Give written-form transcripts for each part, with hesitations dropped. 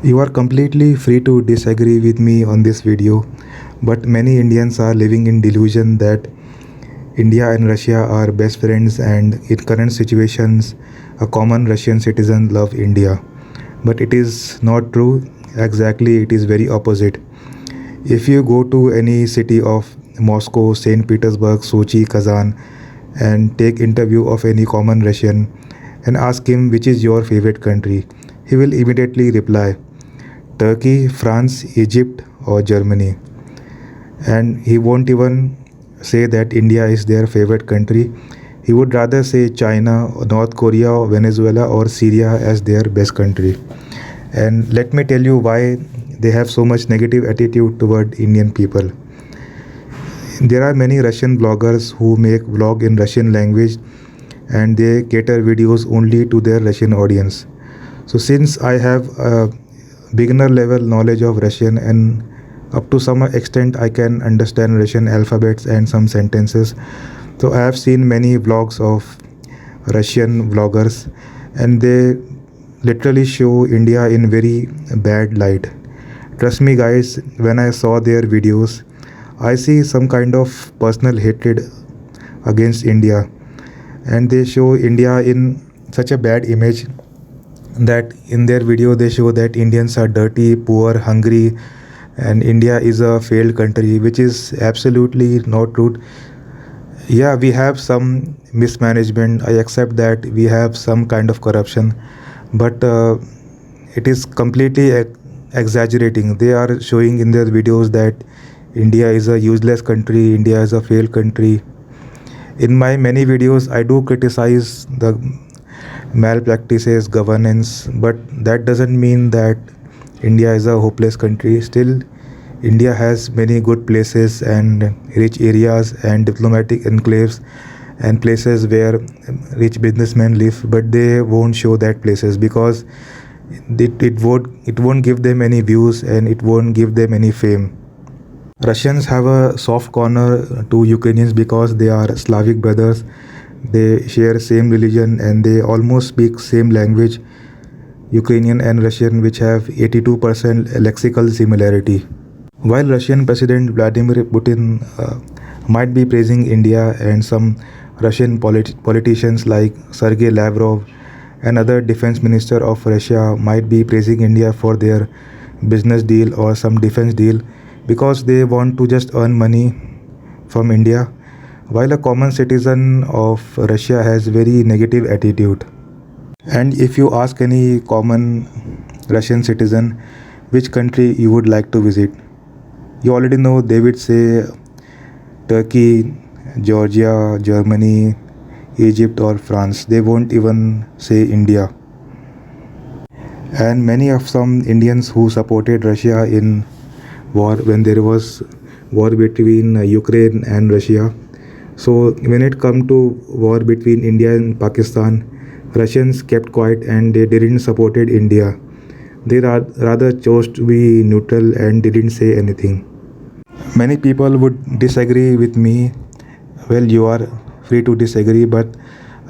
You are completely free to disagree with me on this video, but many Indians are living in delusion that India and Russia are best friends and in current situations a common Russian citizen love India. But it is not true. Exactly, it is very opposite. If you go to any city of Moscow, St. Petersburg, Sochi, Kazan and take interview of any common Russian and ask him which is your favorite country, he will immediately reply Turkey, France, Egypt, or Germany. And he won't even say that India is their favorite country. He would rather say China, North Korea, Venezuela, or Syria as their best country. And let me tell you why they have so much negative attitude toward Indian people. There are many Russian bloggers who make vlog in Russian language and they cater videos only to their Russian audience. So since I have a beginner level knowledge of Russian and up to some extent I can understand Russian alphabets and some sentences. So I have seen many vlogs of Russian vloggers and they literally show India in very bad light. Trust me guys, when I saw their videos, I see some kind of personal hatred against India and they show India in such a bad image that in their video they show that Indians are dirty, poor, hungry, and India is a failed country, which is absolutely not true. Yeah, we have some mismanagement. I accept that we have some kind of corruption, but it is completely exaggerating. They are showing in their videos that India is a useless country, India is a failed country. In my many videos, I do criticize the malpractices, governance, but that doesn't mean that India is a hopeless country. Still, India has many good places and rich areas and diplomatic enclaves and places where rich businessmen live, but they won't show that places because it won't give them any views and it won't give them any fame. Russians have a soft corner to Ukrainians because they are Slavic brothers. They share same religion and they almost speak same language, Ukrainian and Russian, which have 82% lexical similarity. While Russian President Vladimir Putin might be praising India and some Russian politicians like Sergei Lavrov and other defense minister of Russia might be praising India for their business deal or some defense deal because they want to just earn money from India, while a common citizen of Russia has very negative attitude. And if you ask any common Russian citizen which country you would like to visit, you already know they would say Turkey, Georgia, Germany, Egypt, or France. They won't even say India. And many of some Indians who supported Russia in war when there was war between Ukraine and Russia. So when it come to war between India and Pakistan, Russians kept quiet and they didn't supported India. They rather chose to be neutral and didn't say anything. Many people would disagree with me. Well, you are free to disagree, but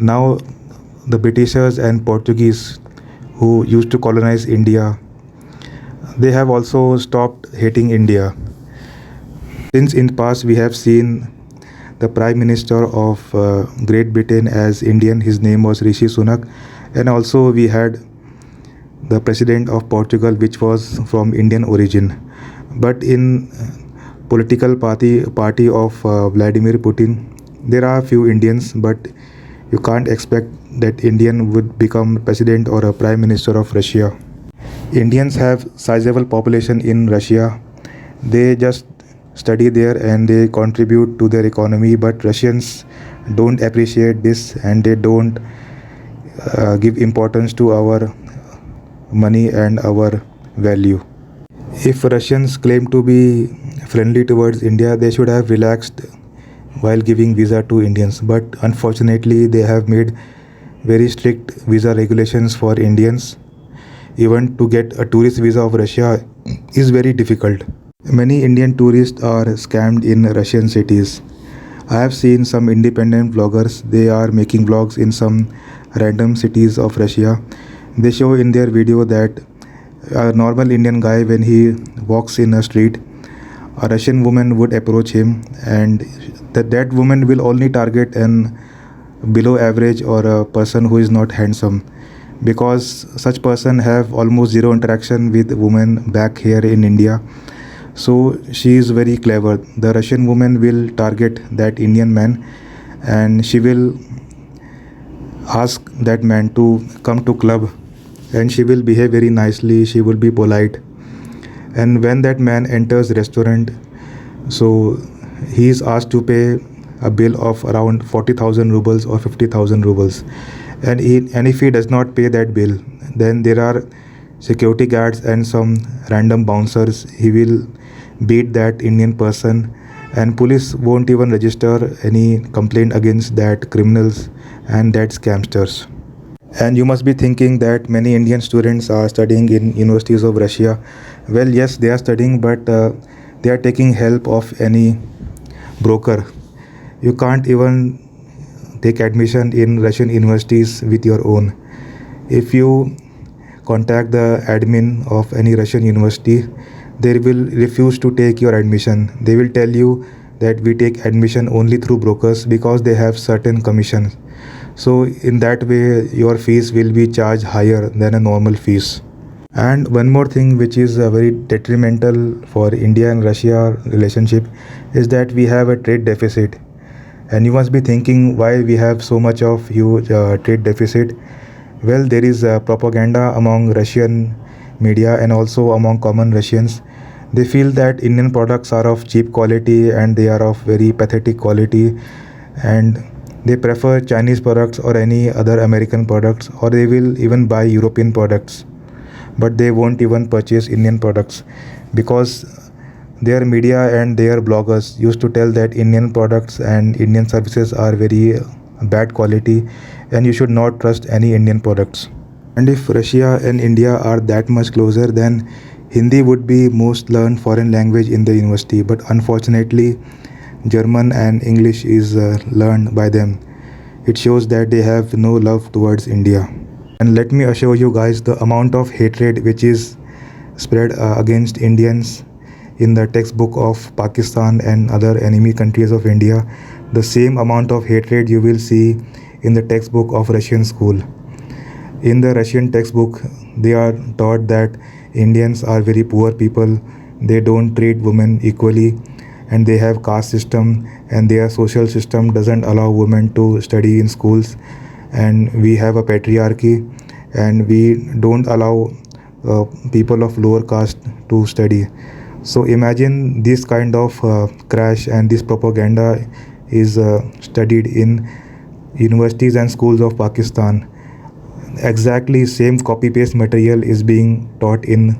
now the Britishers and Portuguese who used to colonize India, they have also stopped hating India. Since in past we have seen the Prime Minister of Great Britain as Indian, his name was Rishi Sunak, and also we had the President of Portugal which was from Indian origin. But in political party of Vladimir Putin, there are few Indians, but you can't expect that Indian would become president or a prime minister of Russia. Indians have sizable population in Russia. They just study there and they contribute to their economy, but Russians don't appreciate this and they don't give importance to our money and our value. If Russians claim to be friendly towards India, they should have relaxed while giving visa to Indians. But unfortunately, they have made very strict visa regulations for Indians. Even to get a tourist visa of Russia is very difficult. Many Indian tourists are scammed in Russian cities. I have seen some independent vloggers, they are making vlogs in some random cities of Russia. They show in their video that A normal Indian guy, when he walks in a street, a Russian woman would approach him, and that woman will only target an below average or a person who is not handsome, because such person have almost zero interaction with women back here in India. So she is very clever. The Russian woman will target that Indian man, and she will ask that man to come to club, and she will behave very nicely, she will be polite. And when that man enters restaurant, so he is asked to pay a bill of around 40,000 rubles or 50,000 rubles. And if he does not pay that bill, then there are security guards and some random bouncers. He will beat that Indian person, and police won't even register any complaint against that criminals and that scamsters. And you must be thinking that many Indian students are studying in universities of Russia. Well, yes, they are studying, but they are taking help of any broker. You can't even take admission in Russian universities with your own. If you contact the admin of any Russian university, they will refuse to take your admission. They will tell you that we take admission only through brokers because they have certain commissions. So in that way, your fees will be charged higher than a normal fees. And one more thing which is very detrimental for India and Russia relationship is that we have a trade deficit. And you must be thinking why we have so much of huge trade deficit. Well, there is propaganda among Russian media and also among common Russians. They feel that Indian products are of cheap quality and they are of very pathetic quality, and they prefer Chinese products or any other American products, or they will even buy European products, but they won't even purchase Indian products because their media and their bloggers used to tell that Indian products and Indian services are very bad quality and you should not trust any Indian products. And if Russia and India are that much closer, then Hindi would be most learned foreign language in the university, but unfortunately German and English is learned by them. It shows that they have no love towards India. And let me assure you guys, the amount of hatred which is spread against Indians in the textbook of Pakistan and other enemy countries of India, the same amount of hatred you will see in the textbook of Russian school. In the Russian textbook, they are taught that Indians are very poor people, they don't treat women equally, and they have caste system, and their social system doesn't allow women to study in schools, and we have a patriarchy, and we don't allow people of lower caste to study. So imagine this kind of crash, and this propaganda is studied in universities and schools of Pakistan. Exactly same copy paste material is being taught in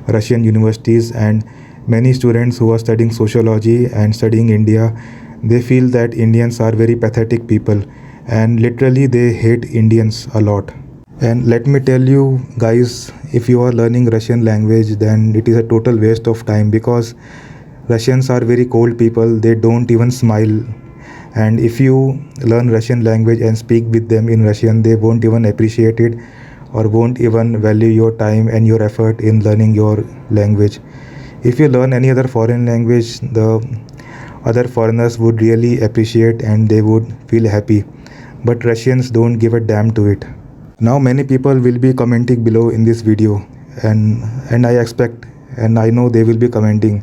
Russian universities, and many students who are studying sociology and studying India, they feel that Indians are very pathetic people, and literally they hate Indians a lot. And let me tell you guys, if you are learning Russian language, then it is a total waste of time, because Russians are very cold people, they don't even smile. And if you learn Russian language and speak with them in Russian, they won't even appreciate it or won't even value your time and your effort in learning your language. If you learn any other foreign language, the other foreigners would really appreciate and they would feel happy. But Russians don't give a damn to it. Now many people will be commenting below in this video, and I expect and I know they will be commenting.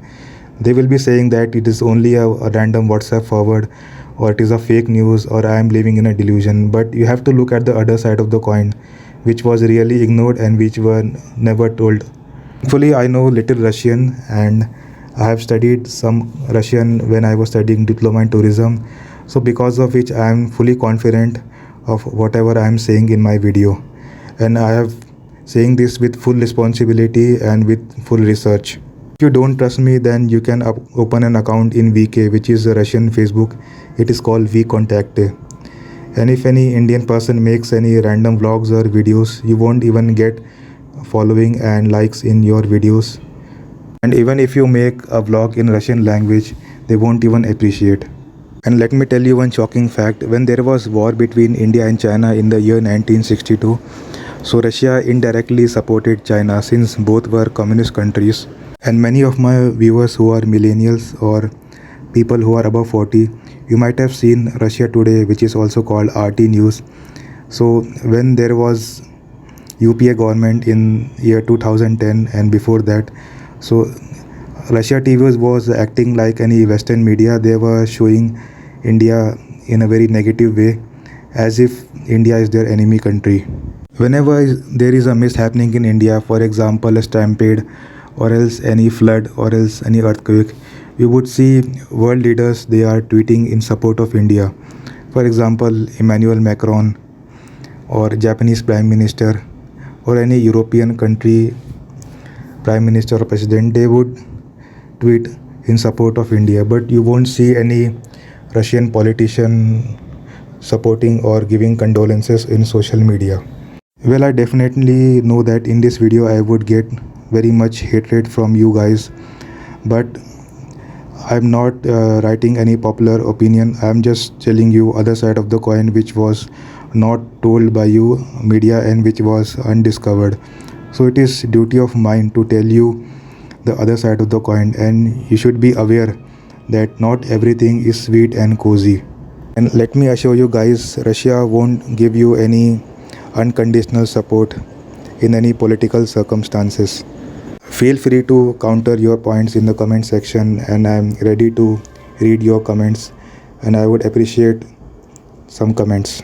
They will be saying that it is only a random WhatsApp forward, or it is a fake news, or I am living in a delusion. But you have to look at the other side of the coin, which was really ignored and which were never told. Thankfully, I know little Russian, and I have studied some Russian when I was studying diploma in tourism. So because of which I am fully confident of whatever I am saying in my video, and I have saying this with full responsibility and with full research. If you don't trust me, then you can open an account in VK, which is a Russian Facebook. It is called VKontakte. And if any Indian person makes any random vlogs or videos, you won't even get following and likes in your videos. And even if you make a vlog in Russian language, they won't even appreciate. And let me tell you one shocking fact. When there was war between India and China in the year 1962, So Russia indirectly supported China since both were communist countries. And many of my viewers who are millennials or people who are above 40, you might have seen Russia Today, which is also called RT News. So when there was UPA government in year 2010 and before that, so Russia TV was acting like any Western media. They were showing India in a very negative way, as if India is their enemy country. Whenever there is a mishappening in India, for example, a stampede, or else any flood, or else any earthquake, we would see world leaders they are tweeting in support of India. For example, Emmanuel Macron, or Japanese Prime Minister, or any European country Prime Minister or President, they would tweet in support of India. But you won't see any Russian politician supporting or giving condolences in social media. Well, I definitely know that in this video I would get very much hatred from you guys, but I'm not writing any popular opinion. I'm just telling you other side of the coin which was not told by you media and which was undiscovered. So it is duty of mine to tell you the other side of the coin, and you should be aware that not everything is sweet and cozy. And let me assure you guys, Russia won't give you any unconditional support in any political circumstances. Feel free to counter your points in the comment section, and I'm ready to read your comments, and I would appreciate some comments.